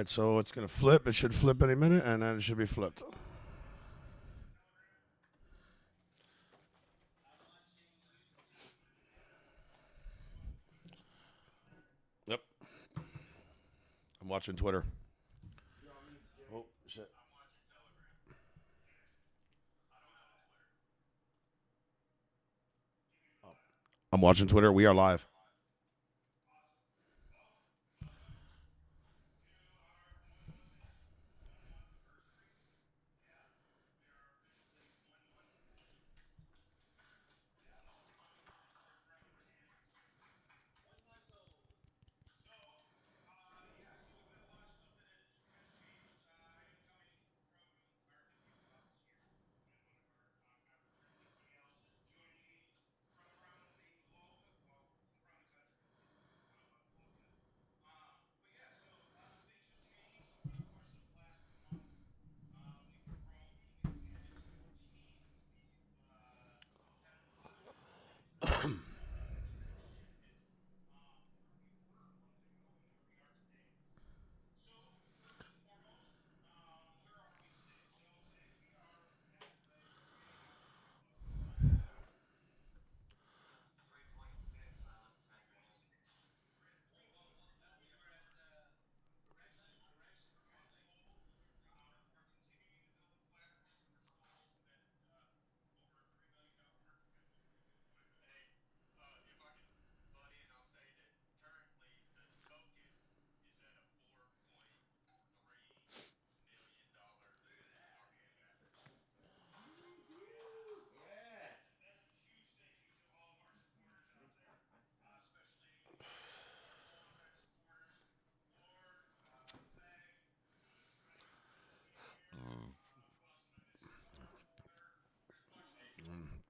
right, so it's going to flip. It should flip any minute, and then it should be flipped. Yep. I'm watching Twitter. Oh, shit. I'm watching Twitter. We are live.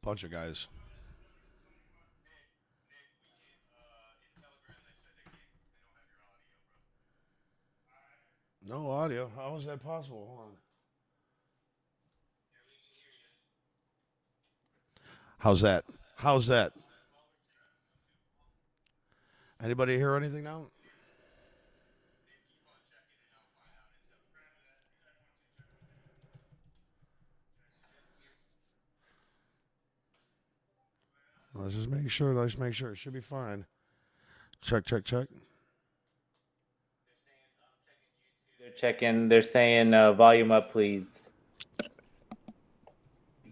Bunch of guys. No audio. How is that possible? Hold on. How's that? How's that? Anybody hear anything now? Let's just make sure. Let's make sure. It should be fine. Check, check, check. They're checking. They're saying volume up, please.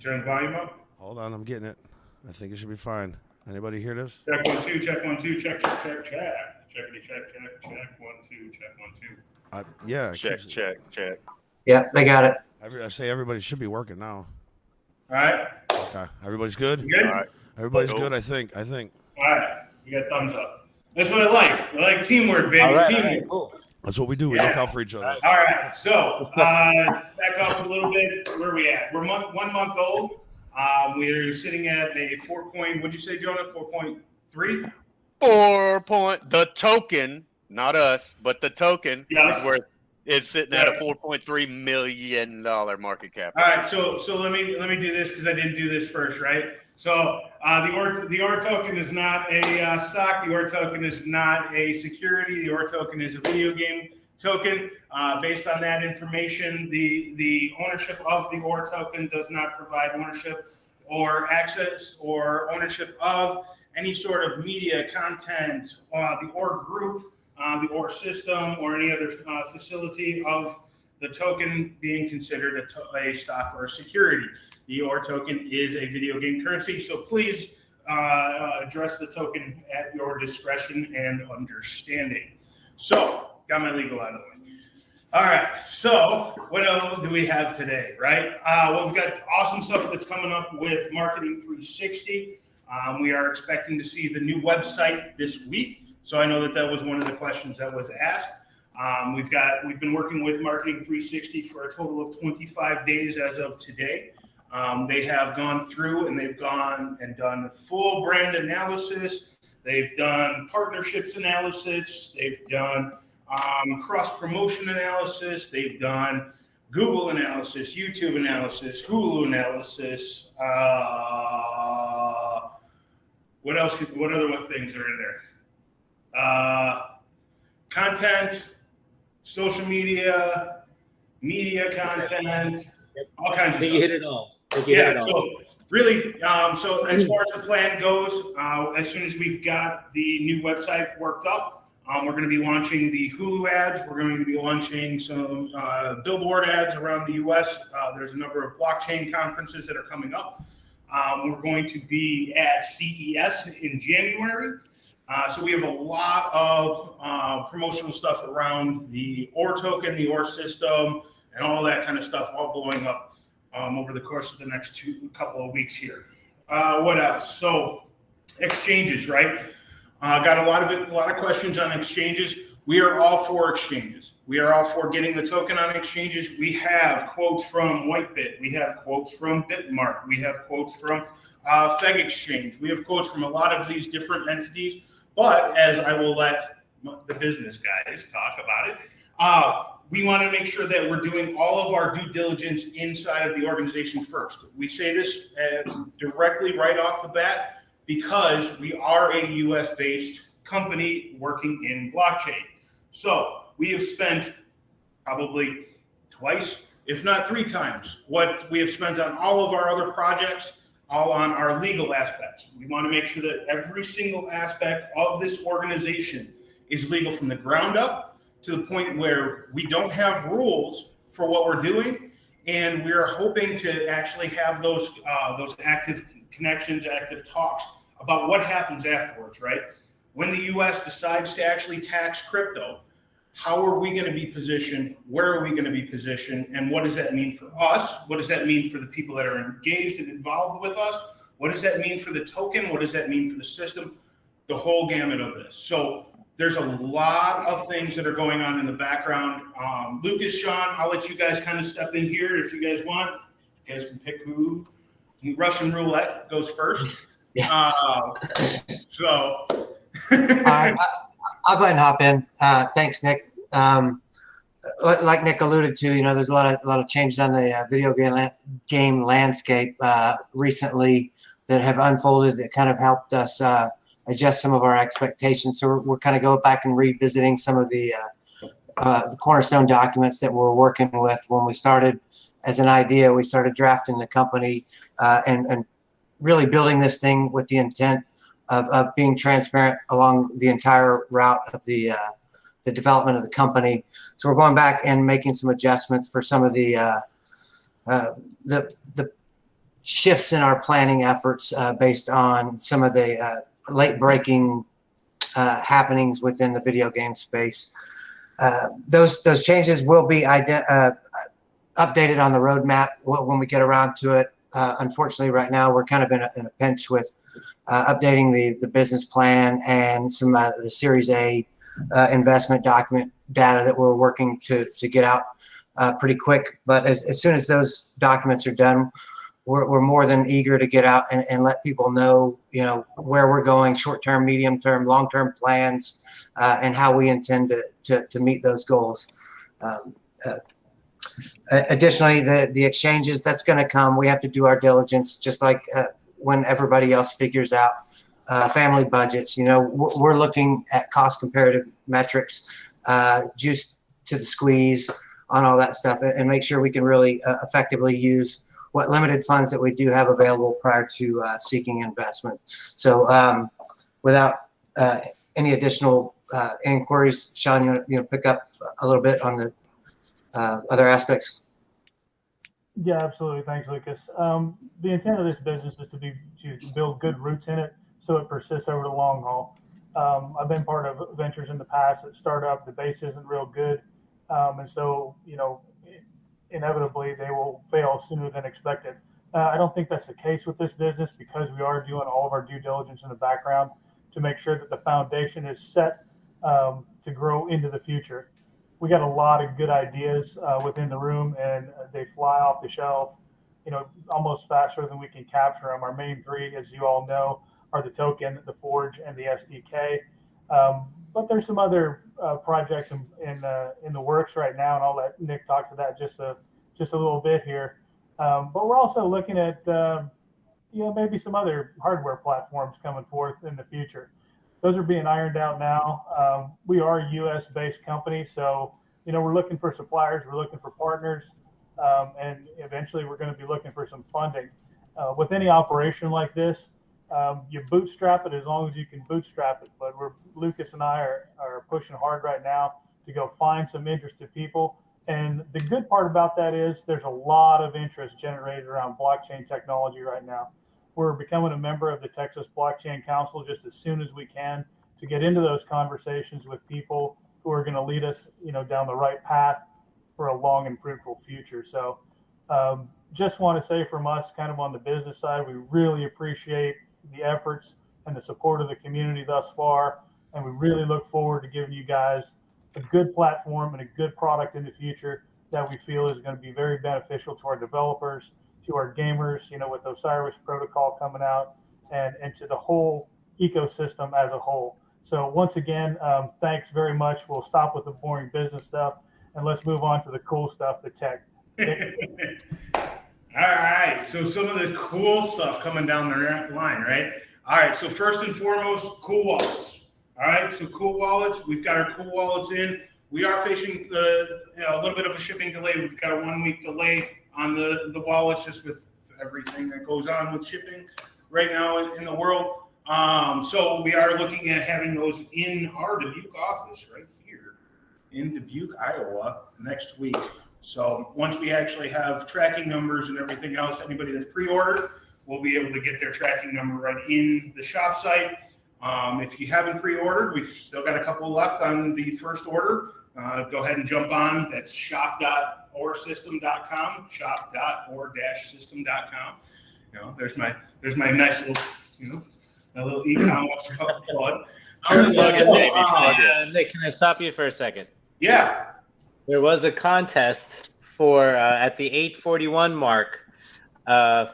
Turn volume up. Hold on, I'm getting it. I think it should be fine. Anybody hear this? Check 1 2. Check 1 2. Check check check check. Checkity check check check 1 2. Check 1 2. Yeah. Check. Yeah, they got it. I say everybody should be working now. All right. Okay. Everybody's good? You good? All right. Everybody's Cool. good, I think. All right. We got thumbs up. That's what I like. I like teamwork, baby. All right, Teamwork. cool. That's what we do. We look out for each other. All right. So back up a little bit. Where are we at? We're 1 month old. We're sitting at a 4 point. What'd you say, Jonah? 4.3. 4 point. The token, not us, but the token Yes. is sitting at a $4.3 million market cap. All right, so let me do this because I didn't do this first, right? So the OR token is not a stock. The OR token is not a security. The OR token is a video game token. Based on that information, the ownership of the OR token does not provide ownership or access or ownership of any sort of media content, the OR group, the OR system, or any other facility of the token being considered a stock or a security. The OR token is a video game currency, so please address the token at your discretion and understanding. So, got my legal out of the way. All right, so what else do we have today, right? Well, we've got awesome stuff that's coming up with Marketing 360. We are expecting to see the new website this week. So I know that was one of the questions that was asked. We've been working with Marketing 360 for a total of 25 days as of today. They have gone through and they've gone and done full brand analysis. They've done partnerships analysis. They've done cross promotion analysis. They've done Google analysis, YouTube analysis, Hulu analysis. What else? What other things are in there? Content, social media, media content, all kinds of I think stuff. you hit it all. I think you hit it all. So really, so as far as the plan goes, as soon as we've got the new website worked up, we're going to be launching the Hulu ads. We're going to be launching some billboard ads around the U.S. There's a number of blockchain conferences that are coming up. We're going to be at CES in January. So we have a lot of promotional stuff around the OR token, the OR system, and all that kind of stuff, all blowing up over the course of the next couple of weeks here. What else? So exchanges, right? Got a lot of questions on exchanges. We are all for exchanges. We are all for getting the token on exchanges. We have quotes from Whitebit. We have quotes from Bitmark. We have quotes from Feg Exchange. We have quotes from a lot of these different entities. But as I will let the business guys talk about it, we want to make sure that we're doing all of our due diligence inside of the organization first. We say this directly right off the bat because we are a US-based company working in blockchain. So we have spent probably twice, if not 3 times, what we have spent on all of our other projects, all on our legal aspects. We want to make sure that every single aspect of this organization is legal from the ground up to the point where we don't have rules for what we're doing, and we're hoping to actually have those active connections, active talks about what happens afterwards, right? When the US decides to actually tax crypto, how are we going to be positioned? Where are we going to be positioned? And what does that mean for us? What does that mean for the people that are engaged and involved with us? What does that mean for the token? What does that mean for the system? The whole gamut of this. So there's a lot of things that are going on in the background. Lucas, Sean, I'll let you guys kind of step in here if you guys want. You guys can pick who. Russian roulette goes first. Yeah. So I'll go ahead and hop in. Thanks, Nick. Like Nick alluded to, there's a lot of changes on the video game landscape recently that have unfolded that kind of helped us adjust some of our expectations. So we're kind of going back and revisiting some of the cornerstone documents that we're working with. When we started as an idea, we started drafting the company and really building this thing with the intent of being transparent along the entire route of the development of the company. So we're going back and making some adjustments for some of the shifts in our planning efforts based on some of the late breaking happenings within the video game space. Those changes will be updated on the roadmap when we get around to it. Unfortunately, right now we're kind of in a pinch with updating the business plan and some the Series A investment document data that we're working to get out pretty quick. But as soon as those documents are done, we're more than eager to get out and let people know, where we're going, short-term, medium-term, long-term plans, and how we intend to meet those goals. Additionally, the exchanges, that's going to come. We have to do our diligence, just like when everybody else figures out family budgets. We're looking at cost comparative metrics, juice to the squeeze on all that stuff, and make sure we can really effectively use what limited funds that we do have available prior to seeking investment. So without any additional inquiries, Sean, you pick up a little bit on the other aspects. Yeah, absolutely. Thanks, Lucas. The intent of this business is to build good roots in it so it persists over the long haul. I've been part of ventures in the past that start up, the base isn't real good. And so, inevitably they will fail sooner than expected. I don't think that's the case with this business because we are doing all of our due diligence in the background to make sure that the foundation is set to grow into the future. We got a lot of good ideas within the room, and they fly off the shelf, almost faster than we can capture them. Our main 3, as you all know, are the token, the Forge, and the SDK. But there's some other projects in the works right now, and I'll let Nick talk to that just a little bit here. But we're also looking at maybe some other hardware platforms coming forth in the future. Those are being ironed out now. We are a U.S.-based company, so we're looking for suppliers, we're looking for partners, and eventually we're going to be looking for some funding. With any operation like this, you bootstrap it as long as you can bootstrap it. But Lucas and I are pushing hard right now to go find some interested people. And the good part about that is there's a lot of interest generated around blockchain technology right now. We're becoming a member of the Texas Blockchain Council just as soon as we can to get into those conversations with people who are going to lead us, down the right path for a long and fruitful future. So just want to say from us, kind of on the business side, we really appreciate the efforts and the support of the community thus far. And we really look forward to giving you guys a good platform and a good product in the future that we feel is going to be very beneficial to our developers, to our gamers, with Osiris protocol coming out, and to the whole ecosystem as a whole. So once again, thanks very much. We'll stop with the boring business stuff and let's move on to the cool stuff, the tech. All right. So some of the cool stuff coming down the line, right? All right. So first and foremost, cool wallets. All right. So cool wallets. We've got our cool wallets in. We are facing a little bit of a shipping delay. We've got a 1 week delay on the wallets, just with everything that goes on with shipping right now in the world. So we are looking at having those in our Dubuque office right here in Dubuque, Iowa next week. So once we actually have tracking numbers and everything else, anybody that's pre-ordered will be able to get their tracking number right in the shop site. If you haven't pre-ordered, we've still got a couple left on the first order. Go ahead and jump on. That's shop.orsystem.com, shop.or-system.com. There's my nice little, a little e-commerce plug. Nick, can I stop you for a second? Yeah. There was a contest for at the 8:41 mark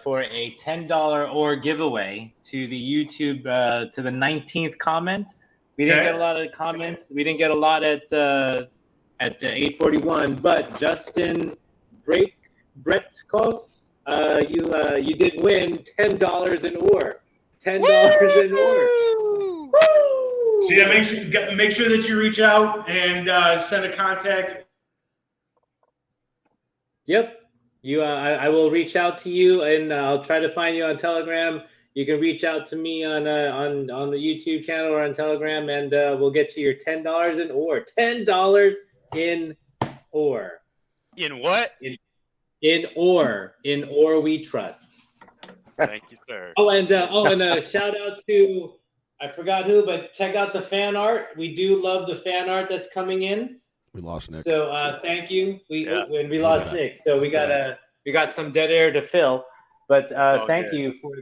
for a $10 or giveaway to the YouTube to the 19th comment. We didn't get a lot of comments. We didn't get a lot at 8:41, but Justin Bretko, you did win $10 in ore. $10 in ore. So yeah, make sure that you reach out and send a contact. Yep. I will reach out to you, and I'll try to find you on Telegram. You can reach out to me on the YouTube channel or on Telegram, and we'll get you your $10 in ore. $10 in ore. In what? In ore. In ore we trust. Thank you, sir. And a shout out to, I forgot who, but check out the fan art. We do love the fan art that's coming in. We lost Nick. So thank you. We lost Nick, so we got some dead air to fill. But thank you for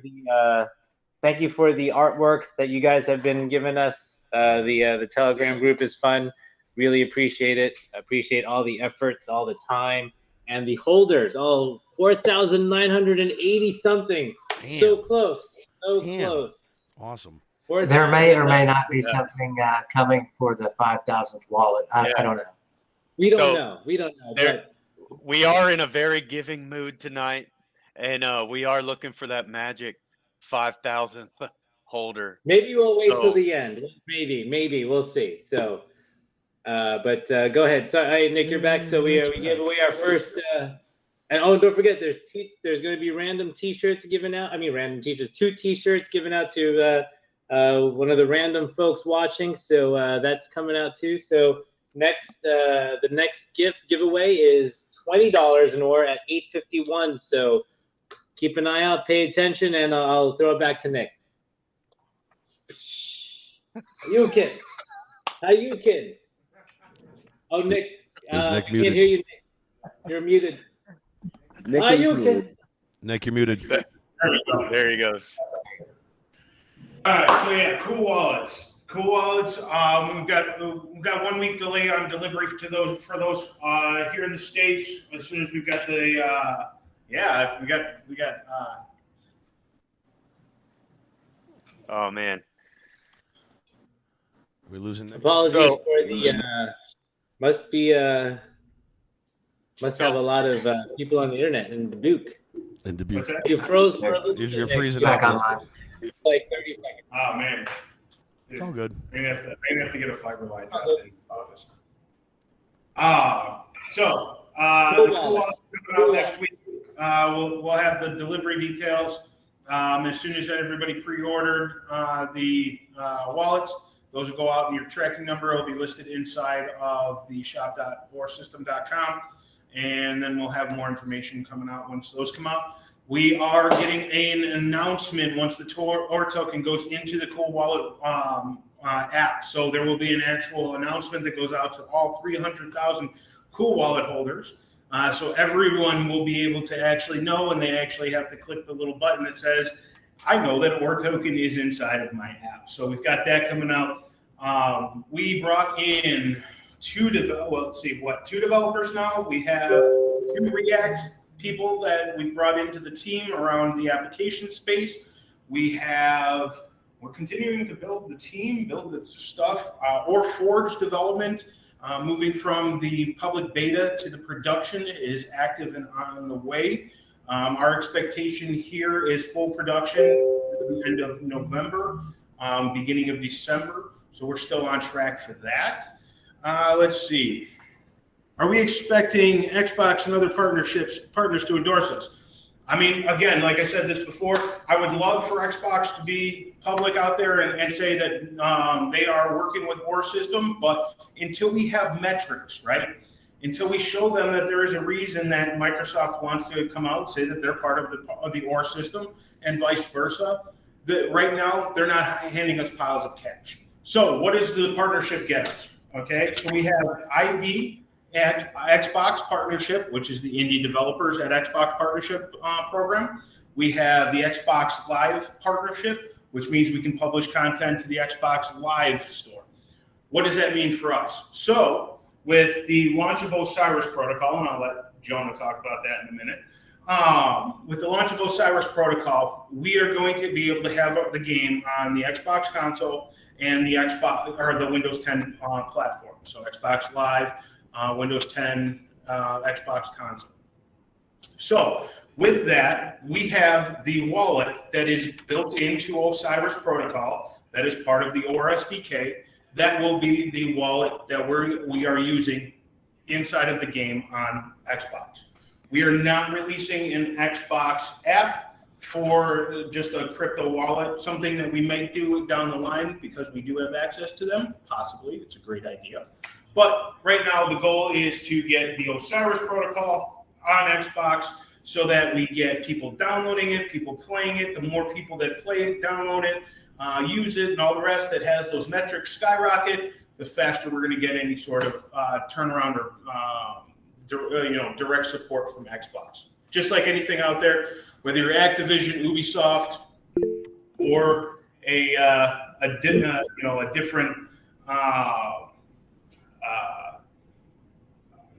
the artwork that you guys have been giving us. The Telegram group is fun. Really appreciate it. Appreciate all the efforts, all the time, and the holders. 4,980 something. Damn. So close. So Damn. close. Awesome. There may or may not be something coming for the 5,000th wallet. I don't know. We don't know. But we are in a very giving mood tonight, and we are looking for that magic 5,000th holder. maybe we'll wait till the end. Maybe we'll see. So, but go ahead. Sorry, Nick, you're back. So we gave away our first. And don't forget, there's going to be random T-shirts given out. I mean, random T-shirts. 2 T-shirts given out to one of the random folks watching. So that's coming out too. So the next giveaway is $20 in ore at 8:51. So keep an eye out, pay attention, and I'll throw it back to Nick. You can. How you can? Oh, Nick. Is Nick I muted? can't hear you, Nick. You're muted. How you can? Nick, you're muted. There he goes. All right, so yeah, cool wallets. We've got 1 week delay on delivery for those here in the States. As soon as we've got the we got. Oh man. We're losing Nick. Apologies for the must have a lot of people on the internet in Dubuque. In Dubuque. What's that? You froze for a little bit. You're freezing Back out. online. It's like 30 seconds. Oh man, It's all good. I'm gonna have to get a fiber line out in the office. The cool wallet's coming out next week. We'll have the delivery details as soon as everybody pre-ordered the wallets. Those will go out, and your tracking number will be listed inside of the shop.orsystem.com, and then we'll have more information coming out once those come out. We are getting an announcement once the OR token goes into the CoolWallet app. So there will be an actual announcement that goes out to all 300,000 CoolWallet holders. So everyone will be able to actually know, and they actually have to click the little button that says, I know that OR token is inside of my app. So we've got that coming out. We brought in two developers now. We have 2 React people that we've brought into the team around the application space. We're continuing to build the team, build the stuff, or Forge development, moving from the public beta to the production is active and on the way. Our expectation here is full production at the end of November, beginning of December. So we're still on track for that. Let's see. Are we expecting Xbox and other partners to endorse us? I mean, again, like I said this before, I would love for Xbox to be public out there and say that they are working with OR System, but until we have metrics, right? Until we show them that there is a reason that Microsoft wants to come out and say that they're part of the OR System and vice versa, that right now they're not handing us piles of cash. So what does the partnership get us? Okay, so we have ID at Xbox Partnership, which is the indie developers at Xbox Partnership program. We have the Xbox Live Partnership, which means we can publish content to the Xbox Live store. What does that mean for us? So with the launch of Osiris Protocol, and I'll let Jonah talk about that in a minute. With the launch of Osiris Protocol, we are going to be able to have the game on the Xbox console and the Xbox or the Windows 10 platform. So Xbox Live, Windows 10, Xbox console. So with that, we have the wallet that is built into Osiris Protocol that is part of the OR SDK. That will be the wallet that we are using inside of the game on Xbox. We are not releasing an Xbox app for just a crypto wallet, something that we might do down the line because we do have access to them. Possibly, it's a great idea. But right now, the goal is to get the Osiris Protocol on Xbox so that we get people downloading it, people playing it. The more people that play it, download it, use it, and all the rest that has those metrics skyrocket, the faster we're going to get any sort of turnaround or direct support from Xbox. Just like anything out there, whether you're Activision, Ubisoft, or a different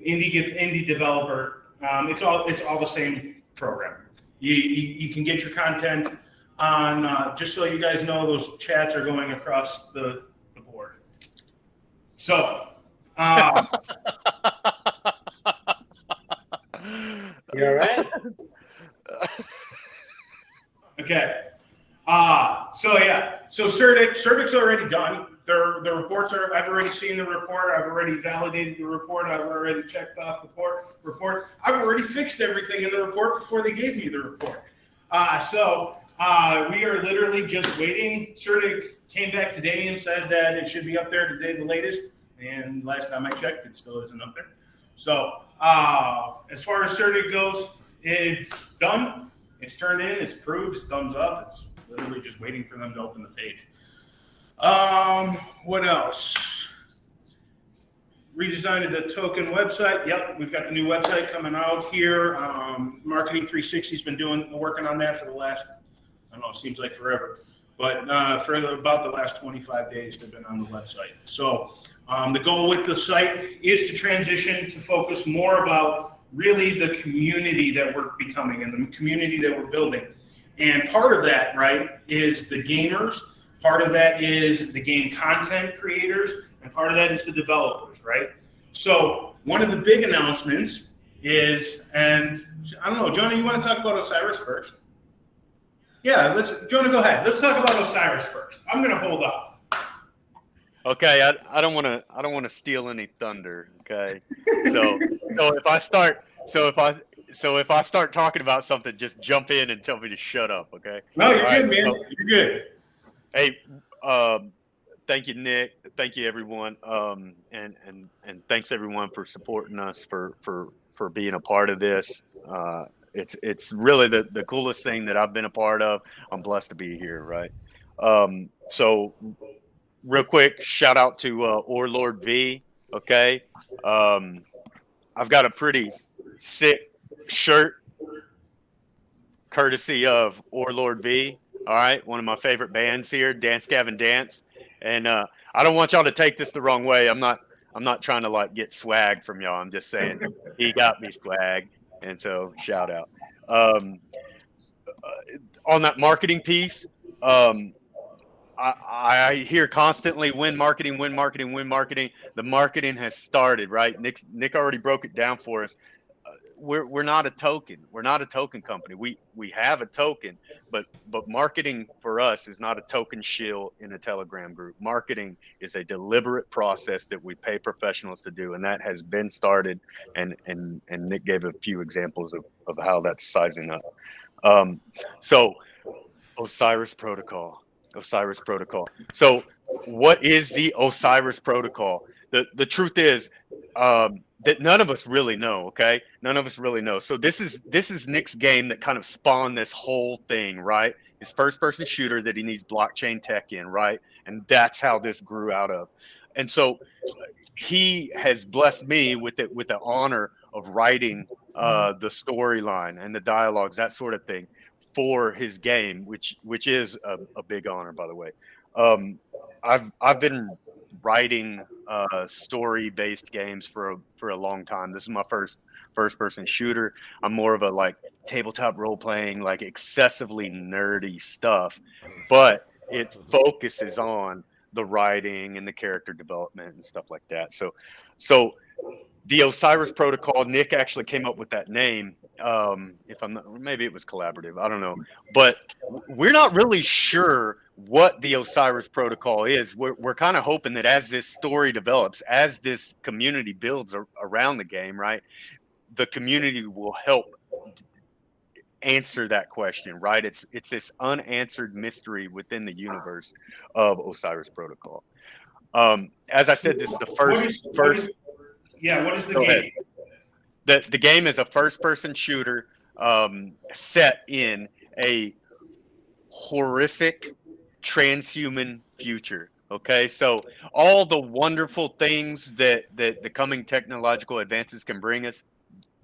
indie developer, it's all the same program. You can get your content on. Just so you guys know, those chats are going across the board. So. You all right? Okay. So Cerdic's already done. The reports are. I've already seen the report. I've already validated the report. I've already checked off the report. I've already fixed everything in the report before they gave me the report. We are literally just waiting. Certic came back today and said that it should be up there today, the latest. And last time I checked, it still isn't up there. So as far as Certic goes, it's done. It's turned in. It's approved. It's thumbs up. It's literally just waiting for them to open the page. What else? Redesigned the token website. Yep, we've got the new website coming out here. Marketing 360's been working on that for the last, I don't know, it seems like forever. But for about the last 25 days, they've been on the website. So the goal with the site is to transition to focus more about really the community that we're becoming and the community that we're building. And part of that, right, is the gamers. Part of that is the game content creators. And part of that is the developers, right? So one of the big announcements is, and I don't know, Jonah, you want to talk about Osiris first? Yeah, Jonah, go ahead. Let's talk about Osiris first. I'm going to hold off. Okay, I don't want to steal any thunder. Okay, so if I start talking about something, just jump in and tell me to shut up. Okay. No, you're All right, good, man. so- You're good. Hey, thank you, Nick. Thank you, everyone. And thanks everyone for supporting us for being a part of this. It's really the coolest thing that I've been a part of. I'm blessed to be here. Right. So real quick, shout out to Lord V. Okay. I've got a pretty sick shirt courtesy of Lord V. All right, one of my favorite bands here, Dance Gavin Dance, and I don't want y'all to take this the wrong way. I'm not trying to like get swag from y'all. I'm just saying he got me swag, and so shout out. On that marketing piece, I hear constantly win marketing, win marketing, win marketing. The marketing has started, right? Nick already broke it down for us. We're not a token. We're not a token company. We have a token, but marketing for us is not a token shill in a Telegram group. Marketing is a deliberate process that we pay professionals to do, and that has been started. And Nick gave a few examples of how that's sizing up. So Osiris Protocol. So what is the Osiris Protocol? The truth is that none of us really know. Okay, none of us really know. So this is Nick's game that kind of spawned this whole thing, right? His first-person shooter that he needs blockchain tech in, right? And that's how this grew out of. And so he has blessed me with the honor of writing the storyline and the dialogues, that sort of thing, for his game, which is a big honor, by the way. I've been writing story-based games for a long time. This is my first-person shooter. I'm more of a like tabletop role-playing, like excessively nerdy stuff, but it focuses on the writing and the character development and stuff like that. So the Osiris Protocol, Nick actually came up with that name. If I'm not, maybe it was collaborative. I don't know, but we're not really sure what the Osiris Protocol is. We're kind of hoping that as this story develops, as this community builds around the game, right, the community will help answer that question, right? It's this unanswered mystery within the universe of Osiris Protocol. As I said, this is the first. What is the Go game? ahead. The game is a first-person shooter set in a horrific transhuman future. Okay, so all the wonderful things that the coming technological advances can bring us,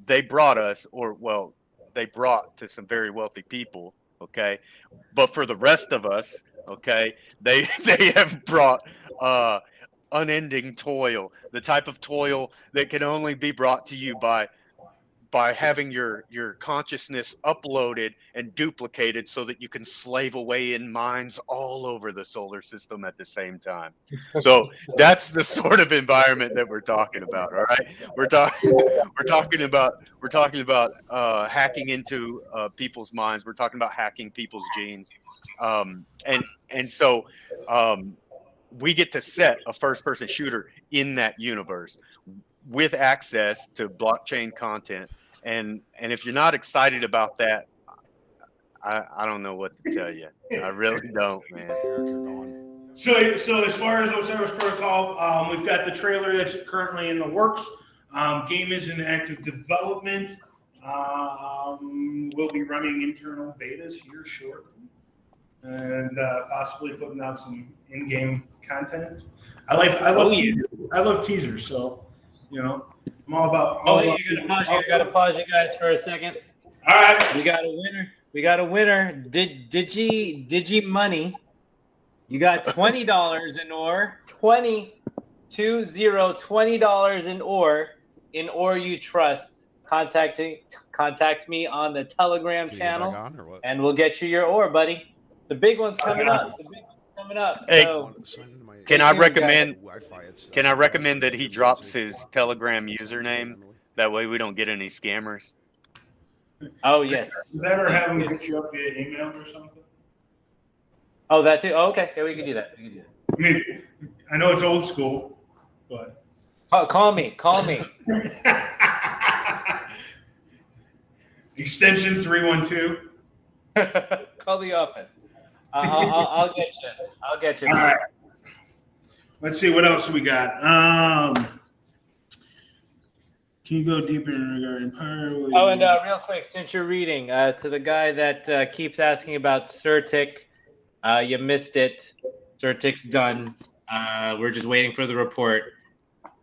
they brought to some very wealthy people. Okay, but for the rest of us, okay, they have brought unending toil, the type of toil that can only be brought to you by having your consciousness uploaded and duplicated so that you can slave away in mines all over the solar system at the same time. So that's the sort of environment that we're talking about. All right, we're talking about hacking into people's minds. We're talking about hacking people's genes, and so we get to set a first-person shooter in that universe with access to blockchain content. And if you're not excited about that, I don't know what to tell you. I really don't, man. So as far as Osiris Protocol, we've got the trailer that's currently in the works. Game is in active development. We'll be running internal betas here shortly, and possibly putting out some in-game content. I love teasers, so I'm all about. You gotta pause you guys for a second. All right, We got a winner. Digi Money. You got $20 in ore. $20 in ore. In ore you trust. Contact me on the Telegram channel, and we'll get you your ore, buddy. The big one's coming up. Hey, So, can I recommend that he drops his Telegram username? That way we don't get any scammers. oh yes. does that ever have them hit you up via email or something? Oh, that too. Oh, okay. Yeah, we can do that. I mean, I know it's old school, but Call me. extension 312. Call the office. I'll get you. I'll get you. All right. Let's see what else we got. Can you go deeper in regarding power? Oh, and real quick, since you're reading, to the guy that keeps asking about Certic, you missed it. Certic's done. We're just waiting for the report.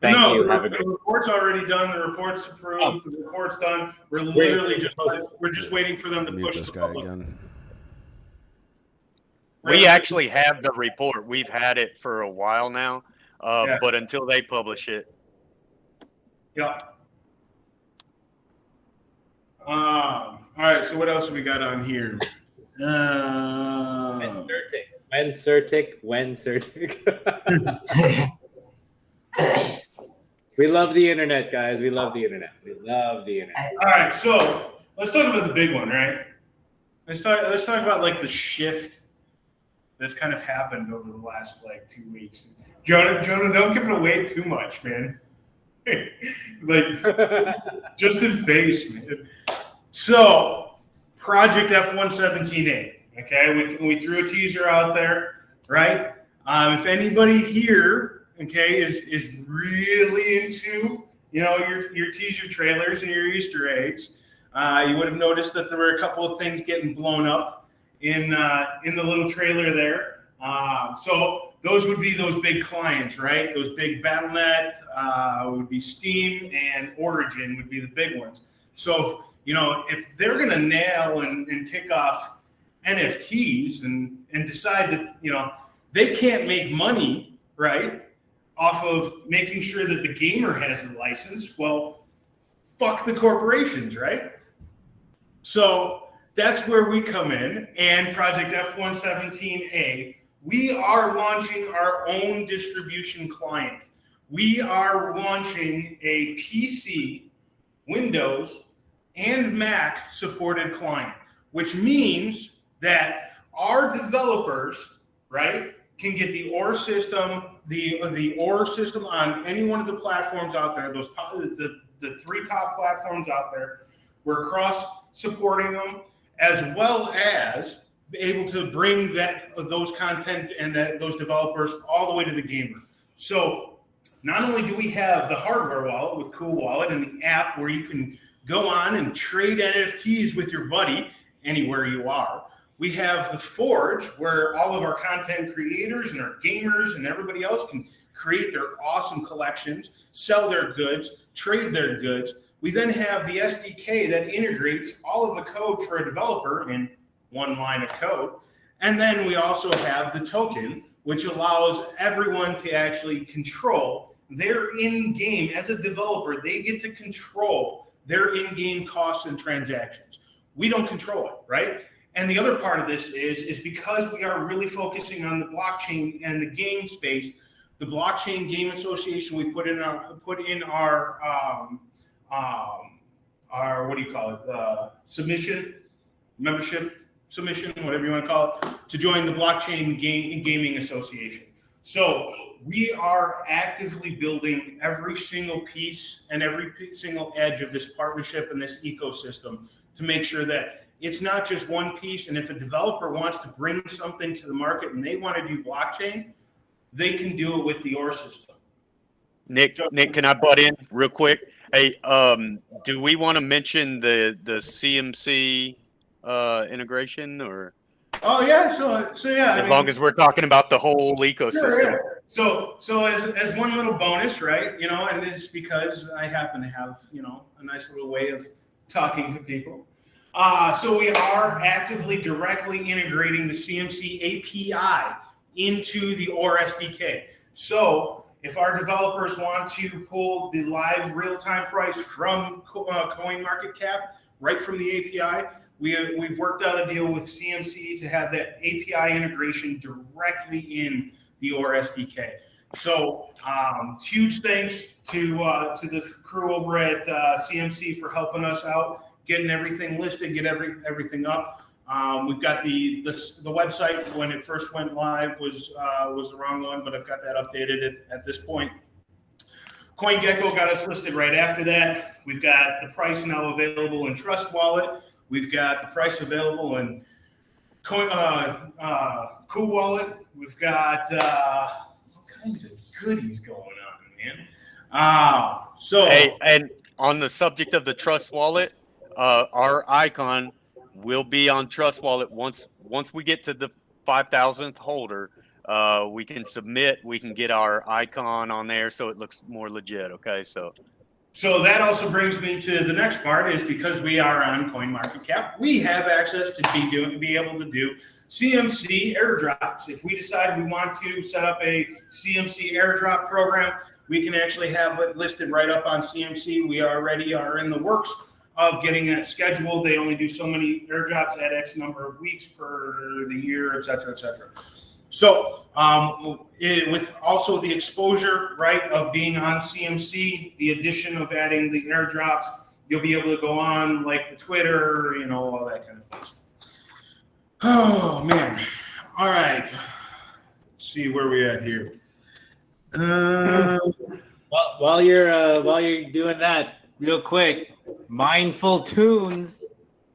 Thank you. Have a good. The report's already done. The report's approved. Oh. The report's done. We're literally just waiting for them to Mute push this the guy public. again. We actually have the report. We've had it for a while now, Yeah. but until they publish it. Yeah. All right. So what else have we got on here? When Certic. We love the internet, guys. We love the internet. All right. So let's talk about the big one, right? Let's talk about like the shift that's kind of happened over the last like 2 weeks. Jonah, don't give it away too much, man. Like just in face, man. So Project F-117A. Okay, we threw a teaser out there, right? If anybody here, okay, is really into, your teaser trailers and your Easter eggs, you would have noticed that there were a couple of things getting blown up in the little trailer there. So those would be those big clients, right? Those big Battle.net would be Steam, and Origin would be the big ones. So if they're gonna nail and kick off NFTs and decide that they can't make money, right, off of making sure that the gamer has the license, well, fuck the corporations, right? So that's where we come in. And Project F-117A, we are launching our own distribution client. We are launching a PC, Windows, and Mac supported client, which means that our developers, right, can get the OR system, the OR system on any one of the platforms out there, the 3 top platforms out there. We're cross supporting them, as well as be able to bring those content and those developers all the way to the gamer. So not only do we have the hardware wallet with CoolWallet and the app where you can go on and trade NFTs with your buddy anywhere you are, we have the Forge where all of our content creators and our gamers and everybody else can create their awesome collections, sell their goods, trade their goods. We then have the SDK that integrates all of the code for a developer in one line of code. And then we also have the token, which allows everyone to actually control their in-game. As a developer, they get to control their in-game costs and transactions. We don't control it, right? And the other part of this is because we are really focusing on the blockchain and the game space, the Blockchain Game Association, we put in our what do you call it? Membership submission, whatever you want to call it, to join the Blockchain Gaming Association. So we are actively building every single piece and every single edge of this partnership and this ecosystem to make sure that it's not just one piece. And if a developer wants to bring something to the market and they want to do blockchain, they can do it with the OR system. Nick, can I butt in real quick? Hey, do we want to mention the CMC integration, or? Oh yeah, so yeah. As long as we're talking about the whole ecosystem. Sure. So as one little bonus, right? And it's because I happen to have a nice little way of talking to people. So we are actively directly integrating the CMC API into the OR SDK. So if our developers want to pull the live real-time price from CoinMarketCap right from the API, we've worked out a deal with CMC to have that API integration directly in the OR SDK. So huge thanks to the crew over at CMC for helping us out, getting everything listed, get everything up. We've got the website when it first went live was the wrong one, but I've got that updated at this point. CoinGecko got us listed right after that. We've got the price now available in Trust Wallet. We've got the price available in CoolWallet. We've got all kinds of goodies going on, man. So Hey, and on the subject of the Trust Wallet, our icon will be on Trust Wallet once we get to the 5,000th holder. We can submit. We can get our icon on there, so it looks more legit. Okay, so that also brings me to the next part, is because we are on CoinMarketCap, we have access to be able to do CMC airdrops. If we decide we want to set up a CMC airdrop program, we can actually have it listed right up on CMC. We already are in the works of getting that scheduled. They only do so many airdrops at X number of weeks per the year, et cetera, et cetera. So with also the exposure, right, of being on CMC, the addition of adding the airdrops, you'll be able to go on like the Twitter, all that kind of thing. Oh, man. All right. Let's see where we're at here. Well, while you're doing that, real quick, Mindful Tunes.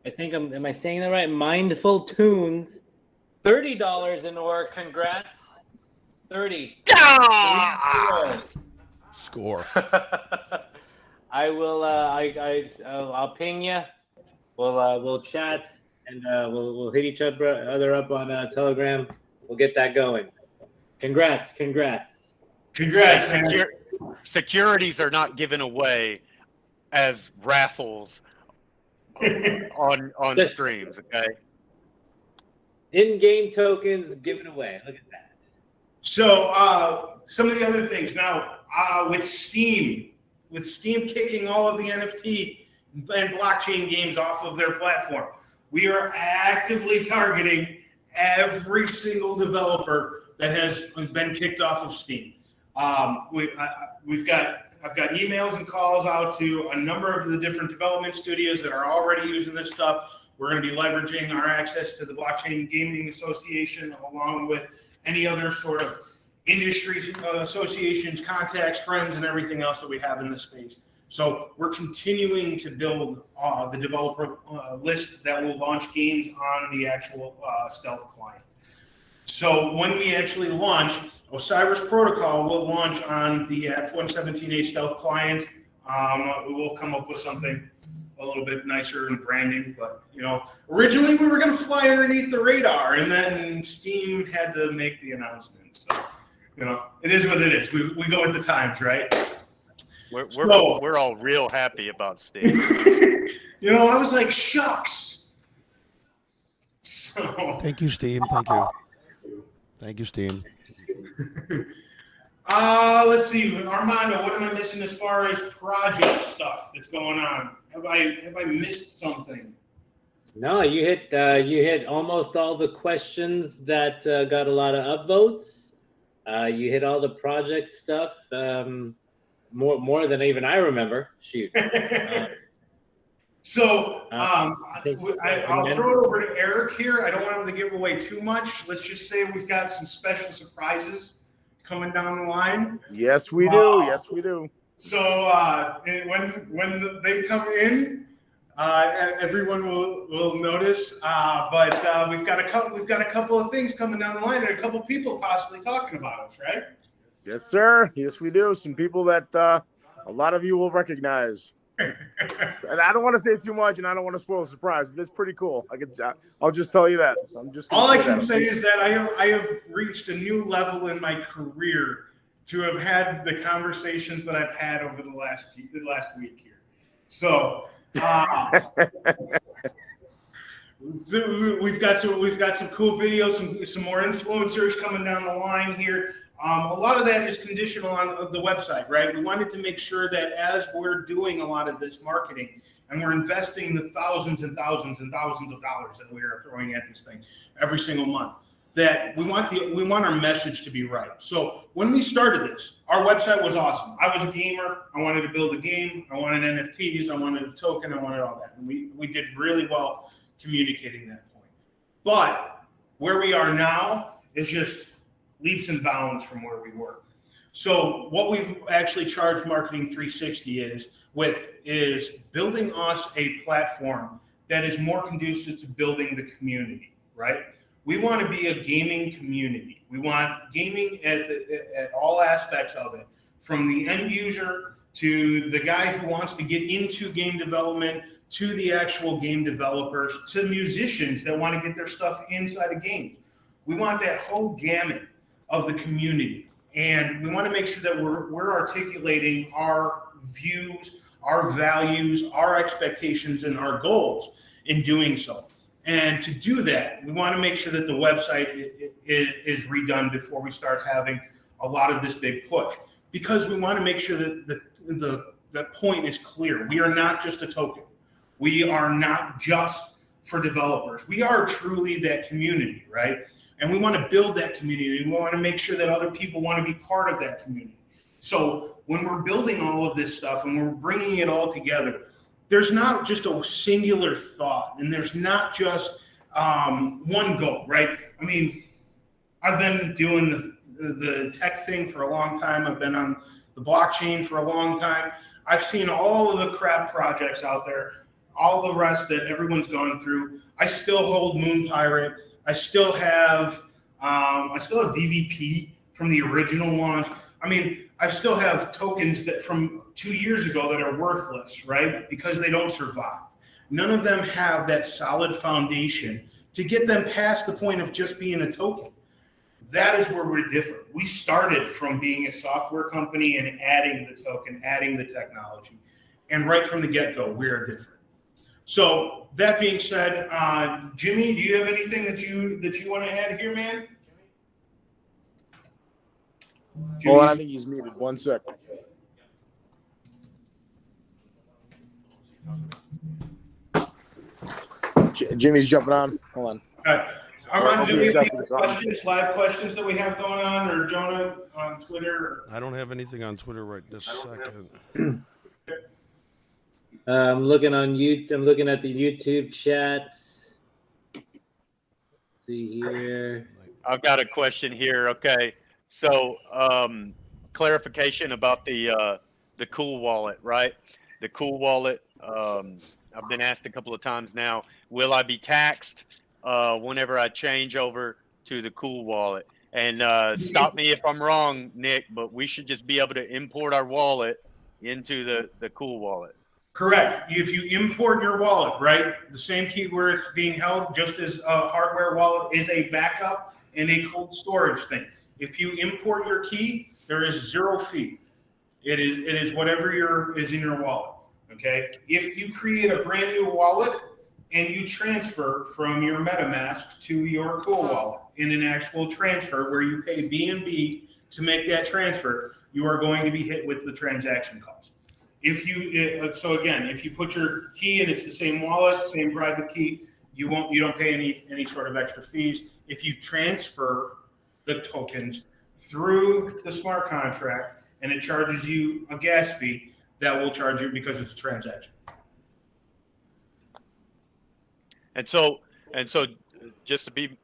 I think am I saying that right? Mindful Tunes. $30 in or congrats. 30. Score. I will. I'll ping you. We'll chat and we'll hit each other up on Telegram. We'll get that going. Congrats. Man. Securities are not given away as raffles on streams. Okay. In-game tokens given away. Look at that. So some of the other things now with Steam kicking all of the NFT and blockchain games off of their platform, we are actively targeting every single developer that has been kicked off of Steam. I've got emails and calls out to a number of the different development studios that are already using this stuff. We're going to be leveraging our access to the Blockchain Gaming Association, along with any other sort of industry associations, contacts, friends, and everything else that we have in this space. So we're continuing to build the developer list that will launch games on the actual Stealth client. So when we actually launch, Osiris Protocol will launch on the F117A Stealth client. We'll come up with something a little bit nicer in branding, but originally we were going to fly underneath the radar, and then Steam had to make the announcement. So it is what it is. We go with the times, right? We're all real happy about Steam. I was like, shucks. So Thank you, Steam. Thank you, Steam. Let's see, Armando, what am I missing as far as project stuff that's going on? Have I missed something? No, you hit almost all the questions that got a lot of upvotes. You hit all the project stuff, more than even I remember. Shoot. So I'll throw it over to Eric here. I don't want him to give away too much. Let's just say we've got some special surprises coming down the line. Yes, we do. Yes, we do. So when they come in, everyone will notice. But we've got a couple of things coming down the line, and a couple people possibly talking about us, right? Yes, sir. Yes, we do. Some people that a lot of you will recognize. And I don't want to say too much, and I don't want to spoil the surprise, but it's pretty cool. I'll just tell you that. All I can say is that I have reached a new level in my career to have had the conversations that I've had over the last week here. So we've got some cool videos, some more influencers coming down the line here. A lot of that is conditional on the website, right? We wanted to make sure that as we're doing a lot of this marketing and we're investing the thousands and thousands and thousands of dollars that we are throwing at this thing every single month, that we want our message to be right. So when we started this, our website was awesome. I was a gamer. I wanted to build a game. I wanted NFTs. I wanted a token. I wanted all that. And we did really well communicating that point. But where we are now is just leaps and bounds from where we were. So what we've actually charged Marketing 360 is building us a platform that is more conducive to building the community, right? We want to be a gaming community. We want gaming at all aspects of it, from the end user to the guy who wants to get into game development, to the actual game developers, to musicians that want to get their stuff inside of games. We want that whole gamut of the community. And we want to make sure that we're articulating our views, our values, our expectations, and our goals in doing so. And to do that, we want to make sure that the website is redone before we start having a lot of this big push, because we want to make sure that the point is clear. We are not just a token. We are not just for developers. We are truly that community, right? And we want to build that community. We want to make sure that other people want to be part of that community. So when we're building all of this stuff and we're bringing it all together, there's not just a singular thought, and there's not just one goal, right? I mean, I've been doing the tech thing for a long time. I've been on the blockchain for a long time. I've seen all of the crap projects out there, all the rest that everyone's gone through. I still hold Moon Pirate. I still have DVP from the original launch. I mean, I still have tokens that from 2 years ago that are worthless, right? Because they don't survive. None of them have that solid foundation to get them past the point of just being a token. That is where we're different. We started from being a software company and adding the token, adding the technology. And right from the get-go, we're different. So that being said, Jimmy, do you have anything that you want to add here, man? Oh, I think he's muted. 1 sec. Jimmy's jumping on. Hold on. All right. Armand, do we have any questions, live questions that we have going on, or Jonah on Twitter? I don't have anything on Twitter right this second. I'm looking on YouTube. I'm looking at the YouTube chat. Let's see here. I've got a question here. Okay, so clarification about the CoolWallet, right? The CoolWallet. I've been asked a couple of times now. Will I be taxed whenever I change over to the CoolWallet? And stop me if I'm wrong, Nick, but we should just be able to import our wallet into the CoolWallet. Correct. If you import your wallet, right, the same key where it's being held, just as a hardware wallet is a backup and a cold storage thing. If you import your key, there is 0 fee. It is whatever is in your wallet. Okay. If you create a brand new wallet and you transfer from your MetaMask to your CoolWallet in an actual transfer where you pay BNB to make that transfer, you are going to be hit with the transaction cost. If you put your key and it's the same wallet, same private key, you don't pay any sort of extra fees. If you transfer the tokens through the smart contract and it charges you a gas fee, that will charge you because it's a transaction. And so just to be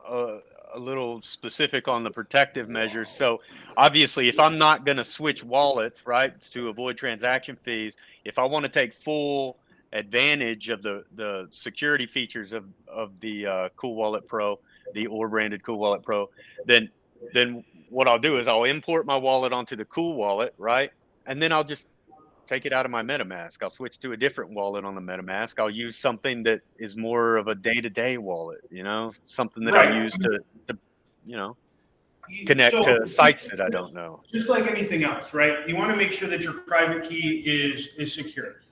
a little specific on the protective measures. So obviously, if I'm not going to switch wallets, right, to avoid transaction fees, if I want to take full advantage of the security features of the CoolWallet Pro, the OR branded CoolWallet Pro, then what I'll do is I'll import my wallet onto the CoolWallet, right, and then I'll just take it out of my MetaMask. I'll switch to a different wallet on the MetaMask. I'll use something that is more of a day-to-day wallet, something that I use to connect to sites that I don't know. Just like anything else, right? You want to make sure that your private key is secure.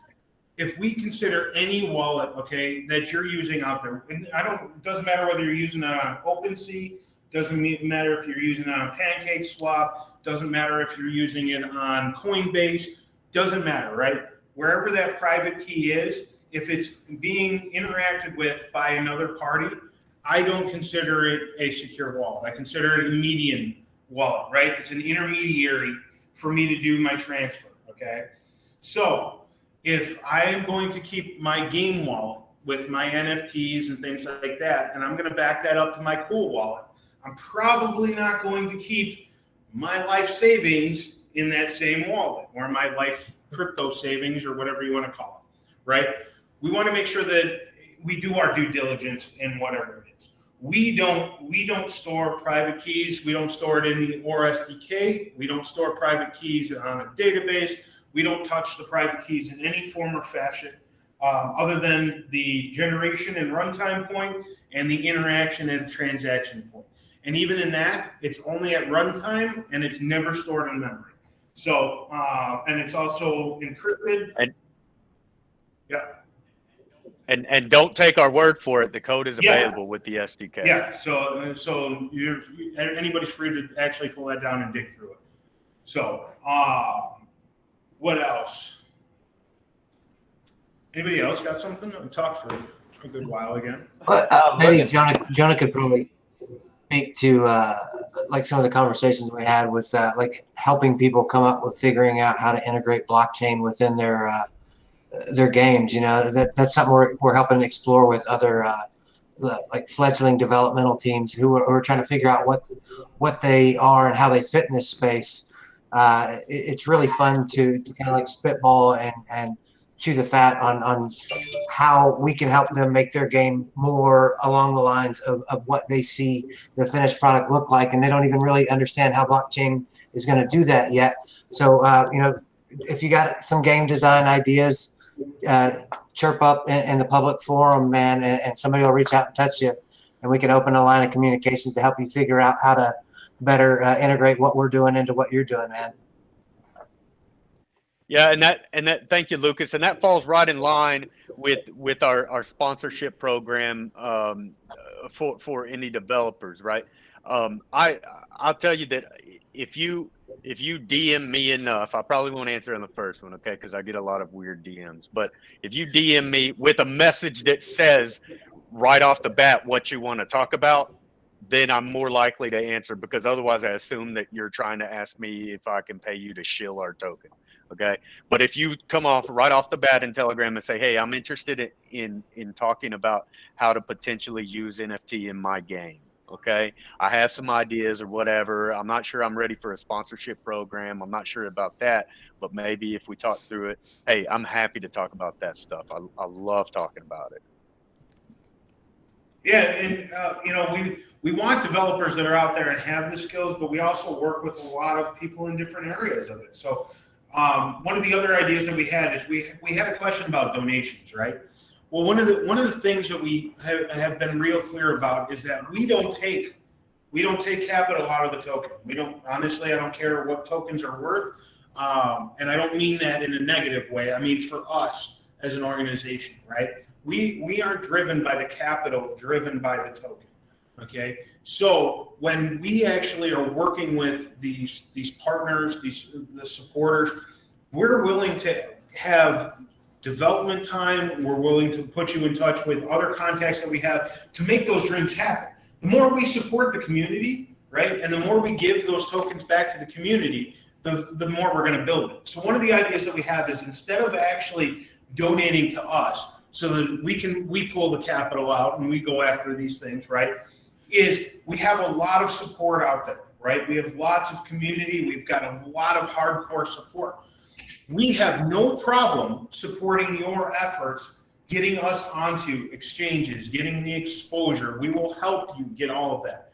If we consider any wallet, okay, that you're using out there, and it doesn't matter whether you're using it on OpenSea, doesn't matter if you're using it on PancakeSwap, doesn't matter if you're using it on Coinbase, doesn't matter, right? Wherever that private key is, if it's being interacted with by another party, I don't consider it a secure wallet. I consider it a median wallet, right? It's an intermediary for me to do my transfer, okay? So if I am going to keep my game wallet with my NFTs and things like that, and I'm going to back that up to my CoolWallet. I'm probably not going to keep my life savings in that same wallet, or my life crypto savings, or whatever you want to call it, right? We want to make sure that we do our due diligence in whatever it is. We don't store private keys. We don't store it in the OR SDK. We don't store private keys on a database. We don't touch the private keys in any form or fashion, other than the generation and runtime point and the interaction and transaction point. And even in that, it's only at runtime, and it's never stored in memory. So, and it's also encrypted. Yeah. And don't take our word for it. The code is available with the SDK. Yeah. So anybody's free to actually pull that down and dig through it. So, what else? Anybody else got something? I've talked for a good while again. Well, maybe Jonah could probably speak to like some of the conversations we had with like helping people come up with figuring out how to integrate blockchain within their games. You know, that's something we're helping explore with other like fledgling developmental teams who are trying to figure out what they are and how they fit in this space. It's really fun to kind of like spitball and chew the fat on how we can help them make their game more along the lines of what they see the finished product look like, and they don't even really understand how blockchain is going to do that yet. So you know, if you got some game design ideas, chirp up in the public forum, man, and somebody will reach out and touch you, and we can open a line of communications to help you figure out how to better integrate what we're doing into what you're doing, man. Yeah, and that thank you, Lucas. And that falls right in line with our sponsorship program for indie developers, right? I'll tell you that if you DM me enough, I probably won't answer on the first one, okay? Because I get a lot of weird DMs. But if you DM me with a message that says right off the bat what you want to talk about, then I'm more likely to answer, because otherwise I assume that you're trying to ask me if I can pay you to shill our token. Okay. But if you come off right off the bat in Telegram and say, hey, I'm interested in talking about how to potentially use NFT in my game. Okay. I have some ideas or whatever. I'm not sure I'm ready for a sponsorship program. I'm not sure about that, but maybe if we talk through it, hey, I'm happy to talk about that stuff. I love talking about it. Yeah. And, you know, we want developers that are out there and have the skills, but we also work with a lot of people in different areas of it. So, one of the other ideas that we had is we had a question about donations, right? Well, one of the things that we have been real clear about is that we don't take capital out of the token. We don't, honestly, I don't care what tokens are worth, and I don't mean that in a negative way. I mean for us as an organization, right? We aren't driven by the capital, driven by the token. Okay, so when we actually are working with these partners, the supporters, we're willing to have development time. We're willing to put you in touch with other contacts that we have to make those dreams happen. The more we support the community, right, and the more we give those tokens back to the community, the more we're going to build it. So one of the ideas that we have is, instead of actually donating to us so that we pull the capital out and we go after these things, right, is we have a lot of support out there, right? We have lots of community. We've got a lot of hardcore support. We have no problem supporting your efforts, getting us onto exchanges, getting the exposure. We will help you get all of that.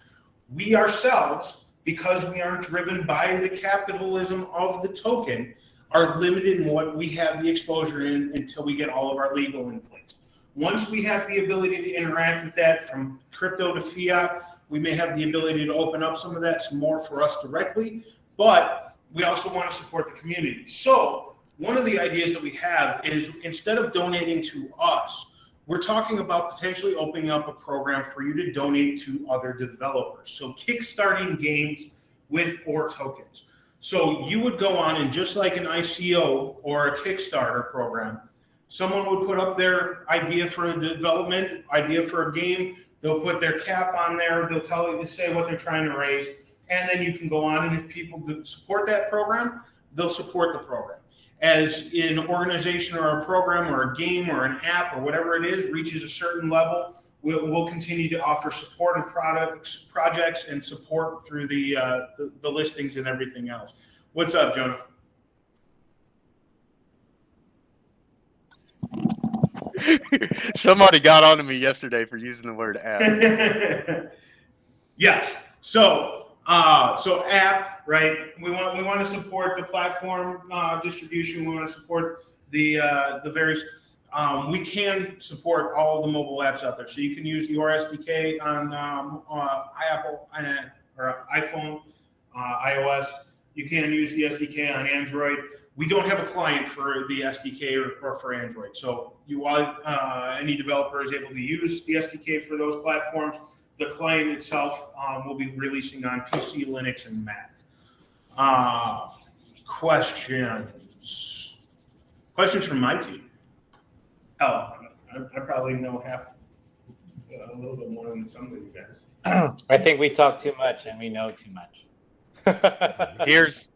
We ourselves, because we aren't driven by the capitalism of the token, are limited in what we have the exposure in until we get all of our legal in place. Once we have the ability to interact with that from crypto to fiat, we may have the ability to open up some of that some more for us directly, but we also want to support the community. So one of the ideas that we have is, instead of donating to us, we're talking about potentially opening up a program for you to donate to other developers. So kickstarting games with OR tokens. So you would go on, and just like an ICO or a Kickstarter program, someone would put up their idea for a development, idea for a game. They'll put their cap on there. They'll tell you to say what they're trying to raise. And then you can go on, and if people support that program, they'll support the program. as an organization or a program or a game or an app or whatever it is reaches a certain level, we'll continue to offer support of projects, and support through the listings and everything else. What's up, Jonah? Somebody got onto me yesterday for using the word app. Yes. So app, right? We want to support the platform distribution. We want to support the various. We can support all the mobile apps out there. So you can use your SDK on Apple or iPhone, iOS. You can use the SDK on Android. We don't have a client for the SDK or for Android. So any developer is able to use the SDK for those platforms. The client itself will be releasing on PC, Linux, and Mac. Questions from my team. Hell, I probably know a little bit more than some of you guys. I think we talk too much and we know too much. Here's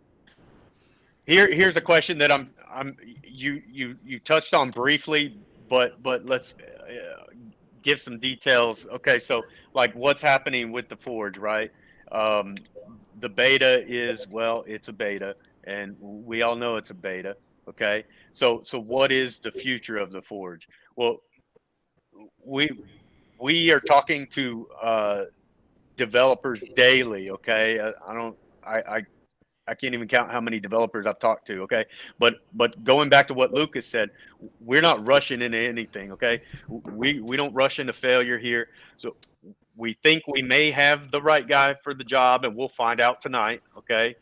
a question that you touched on briefly, but let's give some details. Okay, so like what's happening with the Forge, right? The beta is, well, it's a beta, and we all know it's a beta. Okay, so what is the future of the Forge? Well, we are talking to developers daily. Okay, I can't even count how many developers I've talked to. Okay, but going back to what Lucas said, we're not rushing into anything. Okay, we don't rush into failure here. So we think we may have the right guy for the job, and we'll find out tonight. Okay,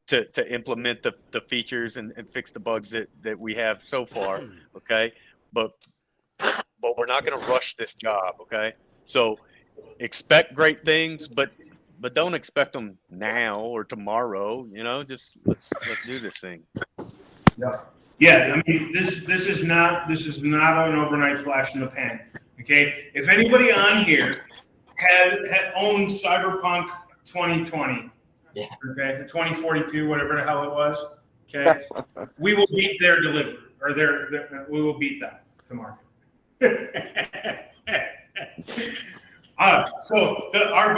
to implement the features and fix the bugs that we have so far. Okay, but we're not going to rush this job. Okay, so expect great things, but don't expect them now or tomorrow. You know, just let's do this thing. Yeah. I mean, this is not an overnight flash in the pan. Okay. If anybody on here had owned Cyberpunk 2020, yeah. Okay, 2042, whatever the hell it was. Okay, we will beat their delivery, or we will beat that to market. So our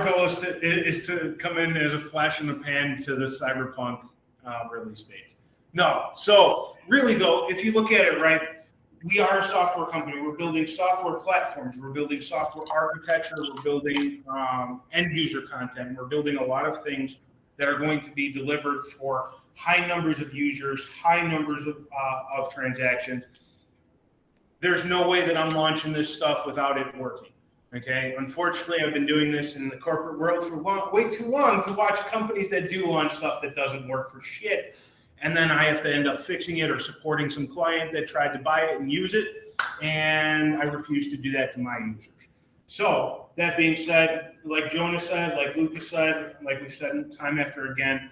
goal is to come in as a flash in the pan to the Cyberpunk release dates. No, so really though, if you look at it, right, we are a software company. We're building software platforms. We're building software architecture. We're building end user content. We're building a lot of things that are going to be delivered for high numbers of users, high numbers of transactions. There's no way that I'm launching this stuff without it working. Okay. Unfortunately, I've been doing this in the corporate world for way too long to watch companies that do launch stuff that doesn't work for shit. And then I have to end up fixing it or supporting some client that tried to buy it and use it. And I refuse to do that to my users. So that being said, like Jonah said, like Lucas said, like we've said time after again,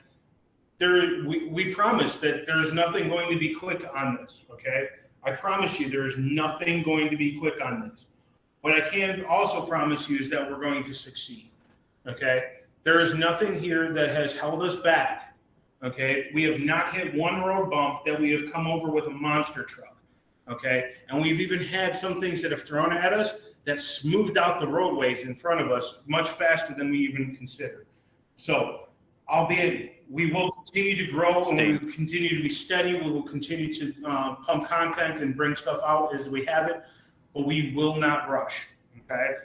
we promise that there's nothing going to be quick on this. Okay. I promise you there is nothing going to be quick on this. What I can also promise you is that we're going to succeed. Okay. There is nothing here that has held us back. Okay, we have not hit one road bump that we have come over with a monster truck. Okay, and we've even had some things that have thrown at us that smoothed out the roadways in front of us much faster than we even considered. So, albeit we will continue to grow and we will continue to be steady, we will continue to pump content and bring stuff out as we have it, but we will not rush. Okay.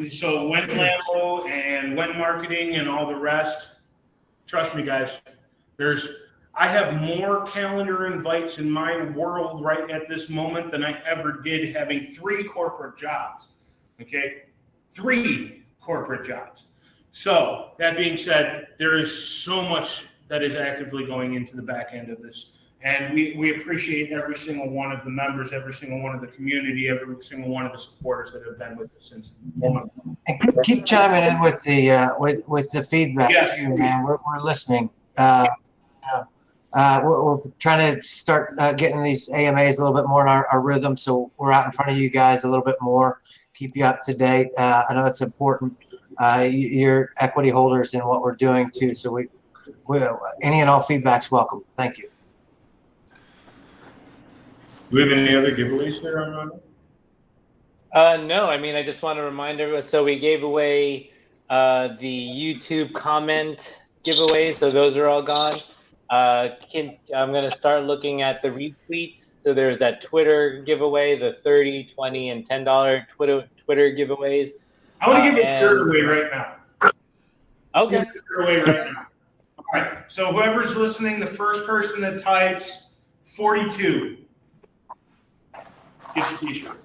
So when Lambo and when marketing and all the rest. Trust me, guys, I have more calendar invites in my world right at this moment than I ever did having 3 corporate jobs. Okay, 3 corporate jobs. So that being said, there is so much that is actively going into the back end of this. And we appreciate every single one of the members, every single one of the community, every single one of the supporters that have been with us since the moment. And keep chiming in with the feedback too, man. We're listening. We're trying to start getting these AMAs a little bit more in our rhythm, so we're out in front of you guys a little bit more, keep you up to date. I know that's important. You're equity holders in what we're doing too, so we any and all feedback's welcome. Thank you. Do we have any other giveaways there, Armando? No, I mean, I just want to remind everyone. So we gave away the YouTube comment giveaway, so those are all gone. I'm going to start looking at the retweets. So there's that Twitter giveaway, the $30, $20, and $10 Twitter giveaways. I want to give a shirt away right now. Okay. Give a shirt away right now. All right. So whoever's listening, the first person that types 42 gets a T-shirt.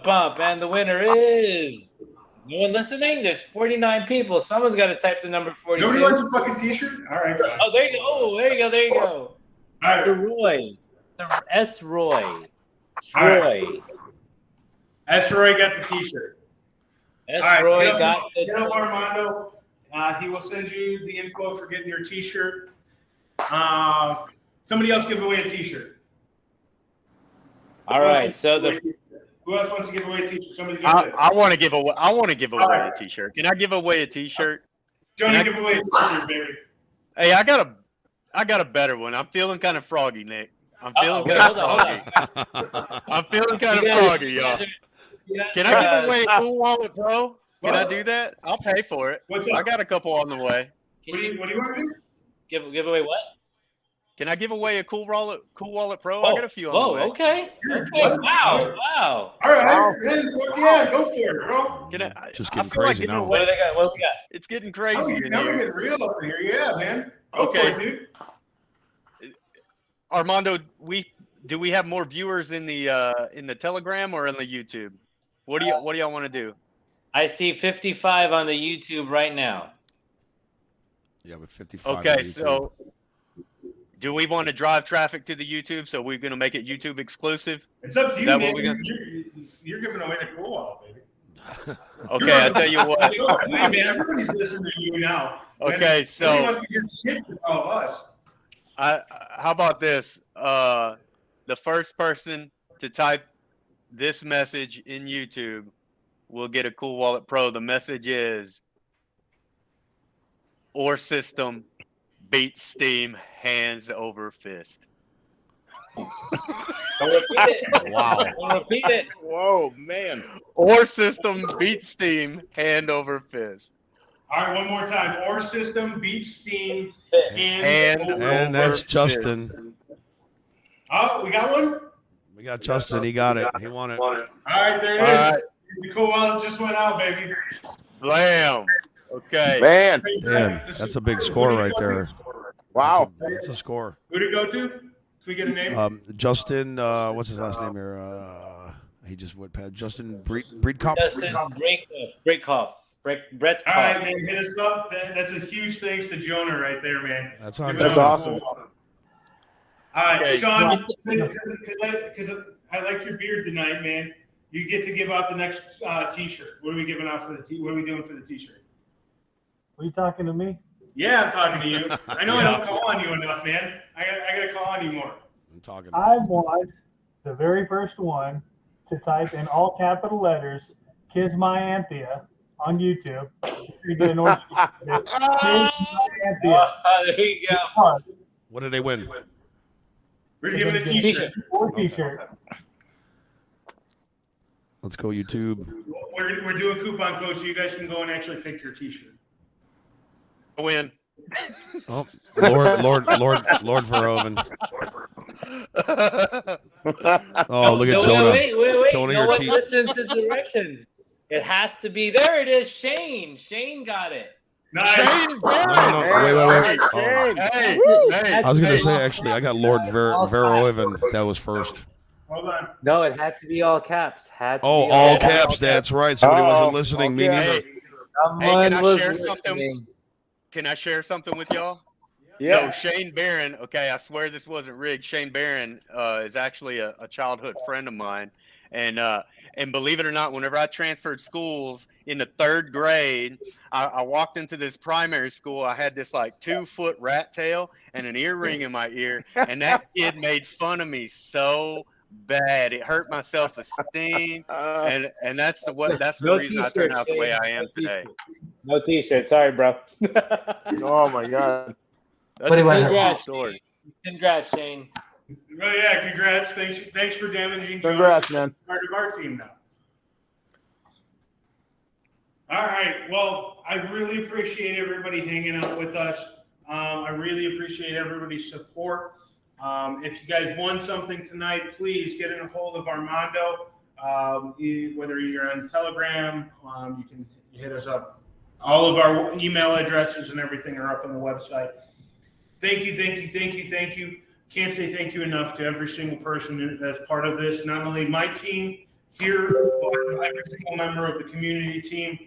Bump, and the winner is no one listening. There's 49 people. Someone's got to type the number 42. Nobody wants a fucking T-shirt. All right. Guys. Oh, there you go. Oh, there you go. There you go. All right. The Roy, the S. Roy, All right. Roy. S. Roy got the T-shirt. S. All right, Roy get up, got the. get up, Armando. He will send you the info for getting your T-shirt. Somebody else give away a T-shirt. All right. So Who else wants to give away a T-shirt? Somebody jump in. I want to give away. I want to give away right. a T-shirt. Can I give away a T-shirt? Johnny, give away a T-shirt, baby. Hey, I got a better one. I'm feeling kind of froggy, Nick. I'm feeling wait, kind of hold on. froggy. I'm feeling kind of You guys- froggy, you y'all. guys are- Can I give away a CoolWallet Pro? Can I do that? I'll pay for it. What's up? I got a couple on the way. What do you want to do? Give away what? Can I give away a CoolWallet Pro? I got a few on the way. Okay. Okay. Wow. All right. Yeah, go for it, bro. Can I? Just I getting feel like crazy giving now. What away- do they got? What we got? It's getting Now crazy we're in getting here. real up in here. Yeah, man. Go Okay. for it, dude. Armando, do we have more viewers in the Telegram or in the YouTube? What do y'all want to do? I see 55 on the YouTube right now. Yeah, but 55. Okay, on YouTube. so do we want to drive traffic to the YouTube? So we're gonna make it YouTube exclusive? It's up to you, That man. what we got? You're giving away the CoolWallet, baby. Okay, I tell you what. I mean, everybody's listening to you now. Okay, Nobody so wants to hear shit from all of us. how about this? The first person to type this message in YouTube will get a CoolWallet Pro. The message is: "Or system beats Steam hands over fist." Don't repeat it. Wow. Don't repeat it. Whoa, man. Or system beats Steam hand over fist. All right, one more time. Or system beats Steam. And over. And that's over Justin. Oh, we got one? We got Justin. He got it. He won it. All right, there it is. All right. The CoolWallet just went out, baby. Blam. Okay. Man. Damn, that's a big score right there. Wow. That's a score. Who'd it go to? Can we get a name? Justin, what's his last name here? He just went past Justin Breedkopf. Justin Breakoff. Brett. All right, man, hit us up. That's a huge thanks to Jonah right there, man. That's on Give it That's up. awesome. All right, Okay. Sean, because I like your beard tonight, man. You get to give out the next T-shirt. What are we giving out for the What are we doing for the T-shirt? Are you talking to me? Yeah, I'm talking to you. I know I don't call on you enough, man. I gotta call on you more. I'm talking. I want the very first one to type in all capital letters "Kiss My Anthea" on YouTube. You get an order. Kiss My Anthea. There you go. What did they win? We're giving a T-shirt. Or T-shirt. Let's go YouTube. We're doing coupon codes, so you guys can go and actually pick your T-shirt. Win. Oh, Lord Verhoeven. Oh, look at Jonah. Wait. Jonah, No your one cheat. listens to directions. It has to be. There it is. Shane. Shane got it. Nice. Shane, No, wait. Oh. Hey, hey, I was gonna That's say great. actually, I got Lord Verhoeven. That was first. Hold on. No, it had to be all caps. Oh, all caps. That's right. Somebody wasn't listening. Me okay. neither. Hey, Someone can I was share something? listening. Can I share something with y'all? Yeah. So Shane Barron, okay, I swear this wasn't rigged. Shane Barron is actually a childhood friend of mine, and believe it or not, whenever I transferred schools in the 3rd grade, I walked into this primary school. I had this like 2-foot rat tail and an earring in my ear, and that kid made fun of me so bad. It hurt my self-esteem, and that's the No reason I turned out the way I am today. No t-shirt. Sorry, bro. Oh my God. That's But it a wasn't- cool Congrats, story. Congrats, Shane. Well, yeah, congrats. Thanks for damaging Congrats, Jonas. man. Part of our team now. All right. Well, I really appreciate everybody hanging out with us. I really appreciate everybody's support. If you guys won something tonight, please get in a hold of Armando. Whether you're on Telegram, you can hit us up. All of our email addresses and everything are up on the website. Thank you. Can't say thank you enough to every single person that's part of this. Not only my team here, but every single member of the community team.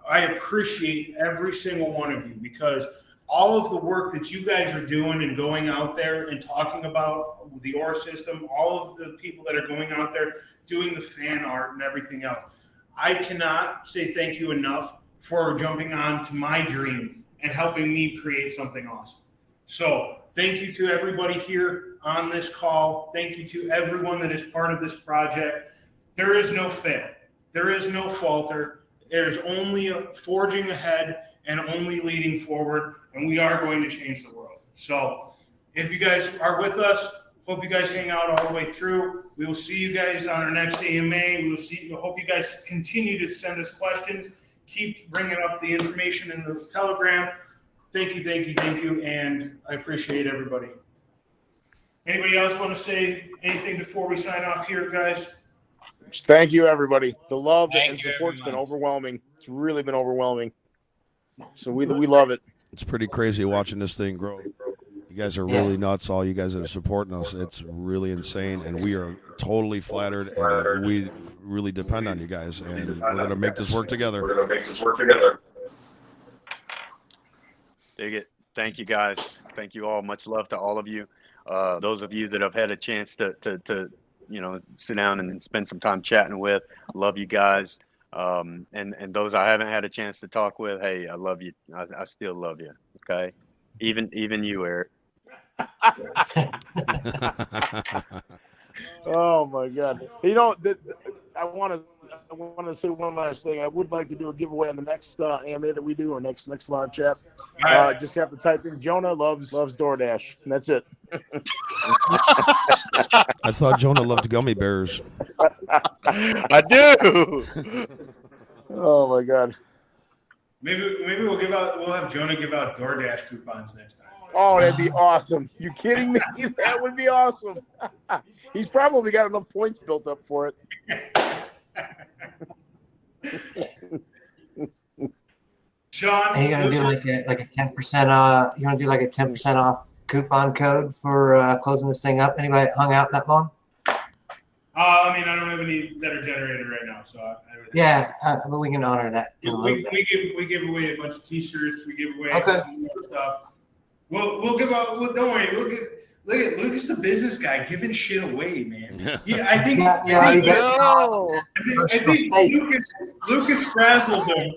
I appreciate every single one of you because all of the work that you guys are doing and going out there and talking about the OR system, all of the people that are going out there doing the fan art and everything else. I cannot say thank you enough for jumping on to my dream and helping me create something awesome. So thank you to everybody here on this call. Thank you to everyone that is part of this project. There is no fail. There is no falter. There's only forging ahead and only leading forward, and we are going to change the world. So if you guys are with us, hope you guys hang out all the way through. We will see you guys on our next AMA. We hope you guys continue to send us questions. Keep bringing up the information in the Telegram. Thank you, and I appreciate everybody. Anybody else want to say anything before we sign off here, guys? Thank you, everybody. The love Thank and you, support's been everyone. overwhelming. It's really been overwhelming. So we love it. It's pretty crazy watching this thing grow. You guys are really nuts. All you guys that are supporting us, it's really insane, and we are totally flattered, and we really depend on you guys, and we're gonna make this work together. Dig it. Thank you, guys. Thank you all. Much love to all of you. Those of you that have had a chance to sit down and spend some time chatting with, love you guys. And those I haven't had a chance to talk with, hey, I love you. I still love you. Okay, even you, Eric. Oh my God! I want to say one last thing. I would like to do a giveaway on the next AMA that we do, or next live chat. Just have to type in Jonah loves DoorDash, and that's it. I thought Jonah loved gummy bears. I do. Oh my God! Maybe we'll have Jonah give out DoorDash coupons next time. Oh, that'd be awesome! You kidding me? That would be awesome. He's probably got enough points built up for it. Sean, Are you gonna do like a 10%? You wanna do like a 10% off coupon code for closing this thing up? Anybody hung out that long? I don't have any that are generated right now, so Yeah, but we can honor that in a little bit. we give away a bunch of T-shirts. We give away Okay. some more stuff. We'll give out. Don't worry. Look at Lucas, the business guy, giving shit away, man. Yeah, I think. You got I think Lucas frazzled him.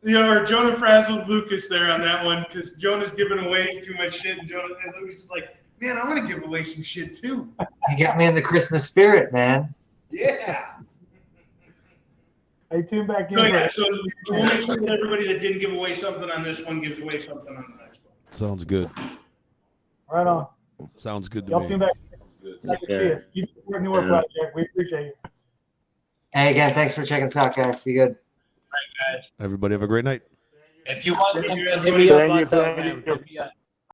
Or Jonah frazzled Lucas there on that one because Jonah's giving away too much shit, and Lucas is like, man, I want to give away some shit too. You got me in the Christmas spirit, man. Yeah. Hey, tune back in. So we'll make sure that everybody that didn't give away something on this one gives away something on the next one. Sounds good. Right on. Sounds good to Y'all me. tune back. Keep supporting the work project. We appreciate you. Hey, again, thanks for checking us out, guys. Be good. Everybody have a great night. If you want Thank you, something, hit me up everybody. on Thank you. Telegram. Hit me up.